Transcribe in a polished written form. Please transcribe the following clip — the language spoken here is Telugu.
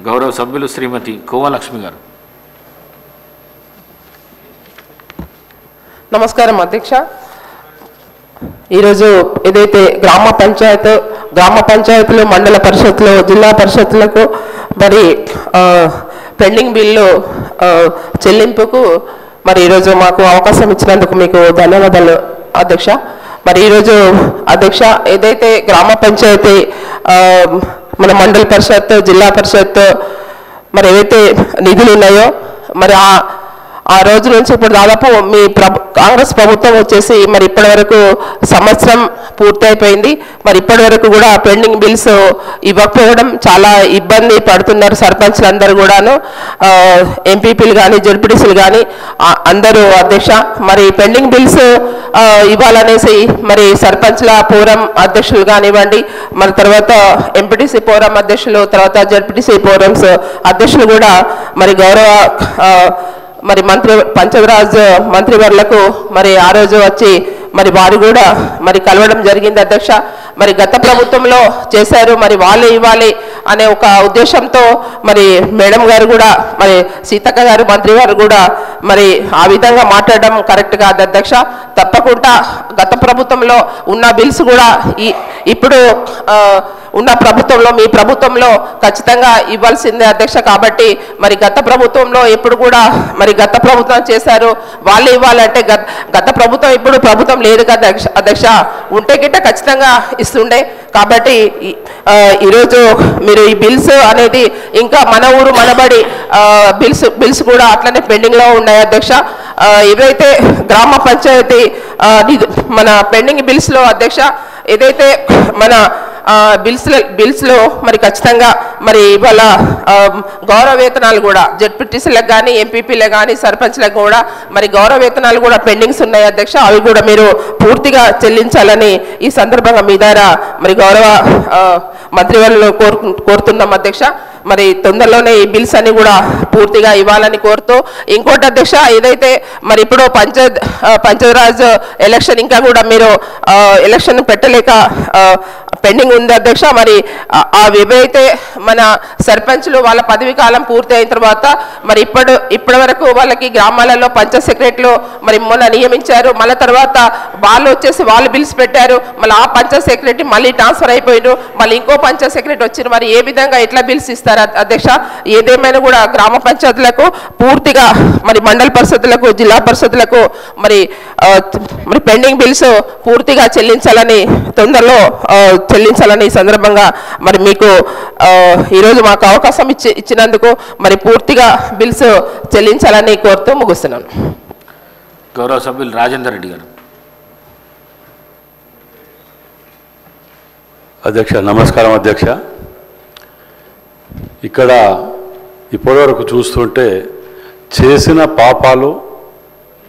గౌరవ సభ్యులు శ్రీమతి కోవలక్ష్మి గారు. నమస్కారం అధ్యక్ష. ఈరోజు ఏదైతే గ్రామ పంచాయతీలు, మండల పరిషత్లు, జిల్లా పరిషత్లకు మరి పెండింగ్ బిల్లు చెల్లింపుకు మరి ఈరోజు మాకు అవకాశం ఇచ్చినందుకు మీకు ధన్యవాదాలు అధ్యక్ష. మరి ఈరోజు అధ్యక్ష ఏదైతే గ్రామ పంచాయతీ, మన మండల పరిషత్, జిల్లా పరిషత్ మరి ఏవైతే నిధులు ఉన్నాయో మరి ఆ రోజు నుంచి ఇప్పుడు దాదాపు మీ కాంగ్రెస్ ప్రభుత్వం వచ్చేసి మరి ఇప్పటి వరకు సంవత్సరం పూర్తయిపోయింది. మరి ఇప్పటి వరకు కూడా పెండింగ్ బిల్స్ ఇవ్వకపోవడం చాలా ఇబ్బంది పడుతున్నారు సర్పంచ్లు అందరూ కూడాను, ఎంపీపీలు కానీ జెడ్పీటీసీలు కానీ అందరూ అధ్యక్ష. మరి పెండింగ్ బిల్స్ ఇవ్వాలనేసి మరి సర్పంచ్ల ఫోరం అధ్యక్షులు కానివ్వండి, మరి తర్వాత ఎంపీటీసీ ఫోరం అధ్యక్షులు, తర్వాత జెడ్పీటీసీ ఫోరమ్స్ అధ్యక్షులు కూడా మరి గౌరవ మరి పంచాయతీరాజ్ మంత్రివర్లకు మరి ఆ రోజు వచ్చి మరి వారు కూడా మరి కలవడం జరిగింది అధ్యక్ష. మరి గత ప్రభుత్వంలో చేశారు, మరి వాళ్ళే ఇవ్వాలి అనే ఒక ఉద్దేశంతో మరి మేడం గారు కూడా, మరి సీతక్క గారు మంత్రి గారు కూడా మరి ఆ విధంగా మాట్లాడడం కరెక్ట్ కాదు అధ్యక్ష. తప్పకుండా గత ప్రభుత్వంలో ఉన్న బిల్స్ కూడా ఇప్పుడు ఉన్న ప్రభుత్వంలో, మీ ప్రభుత్వంలో ఖచ్చితంగా ఇవ్వాల్సిందే అధ్యక్ష. కాబట్టి మరి గత ప్రభుత్వంలో ఎప్పుడు కూడా మరి గత ప్రభుత్వం చేశారు, వాళ్ళు ఇవ్వాలంటే గత ప్రభుత్వం ఇప్పుడు ప్రభుత్వం లేదు కదా అధ్యక్ష, ఉంటే గిట్ట ఖచ్చితంగా ఇస్తుండే. కాబట్టి ఈరోజు మీరు ఈ బిల్స్ అనేది ఇంకా మన ఊరు మనబడి బిల్స్ కూడా అట్లనే పెండింగ్లో ఉన్నాయి అధ్యక్ష. ఏవైతే గ్రామ పంచాయతీ మన పెండింగ్ బిల్స్లో అధ్యక్ష, ఏదైతే మన బిల్స్లో మరి ఖచ్చితంగా మరి ఇవాళ గౌరవ వేతనాలు కూడా జెడ్పీటీసీలకు కానీ, ఎంపీపీలకు కానీ, సర్పంచ్లకు కూడా మరి గౌరవ వేతనాలు కూడా పెండింగ్స్ ఉన్నాయి అధ్యక్ష. అవి కూడా మీరు పూర్తిగా చెల్లించాలని ఈ సందర్భంగా మీ ద్వారా మరి గౌరవ మంత్రివర్యులు కోరుతున్నాం అధ్యక్ష. మరి తొందరలోనే ఈ బిల్స్ అన్ని కూడా పూర్తిగా ఇవ్వాలని కోరుతూ, ఇంకోటి అధ్యక్ష ఏదైతే మరి ఇప్పుడు పంచాయతీరాజ్ ఎలక్షన్ ఇంకా కూడా మీరు ఎలక్షన్ పెట్టలేక పెండింగ్ ఉంది అధ్యక్ష. మరి ఏవైతే మన సర్పంచ్లు వాళ్ళ పదవి కాలం పూర్తి అయిన తర్వాత మరి ఇప్పటి వరకు వాళ్ళకి గ్రామాలలో పంచాయత్ సెక్రటరీలు మరి మొన్న నియమించారు, మళ్ళీ తర్వాత వాళ్ళు వచ్చేసి వాళ్ళు బిల్స్ పెట్టారు, మళ్ళీ ఆ పంచాయత్ సెక్రటరీ మళ్ళీ ట్రాన్స్ఫర్ అయిపోయారు, మళ్ళీ ఇంకో పంచాయత్ సెక్రటరీ వచ్చారు. మరి ఏ విధంగా ఎట్లా బిల్స్ ఇస్తారు అధ్యక్ష? ఏదేమైనా కూడా గ్రామ పంచాయతీలకు పూర్తిగా మరి మండల పరిషత్లకు, జిల్లా పరిషత్లకు మరి పెండింగ్ బిల్స్ పూర్తిగా చెల్లించాలని, తొందరలో చెల్లించాలని ఈ సందర్భంగా మరి మీకు ఈరోజు మాకు అవకాశం ఇచ్చినందుకు మరి పూర్తిగా బిల్స్ చెల్లించాలని కోరుతూ ముగిస్తున్నాను. గౌరవ సభ్యులు రాజేందర్ రెడ్డి గారు. అధ్యక్ష నమస్కారం అధ్యక్ష. ఇక్కడ ఇప్పటివరకు చూస్తుంటే చేసిన పాపాలు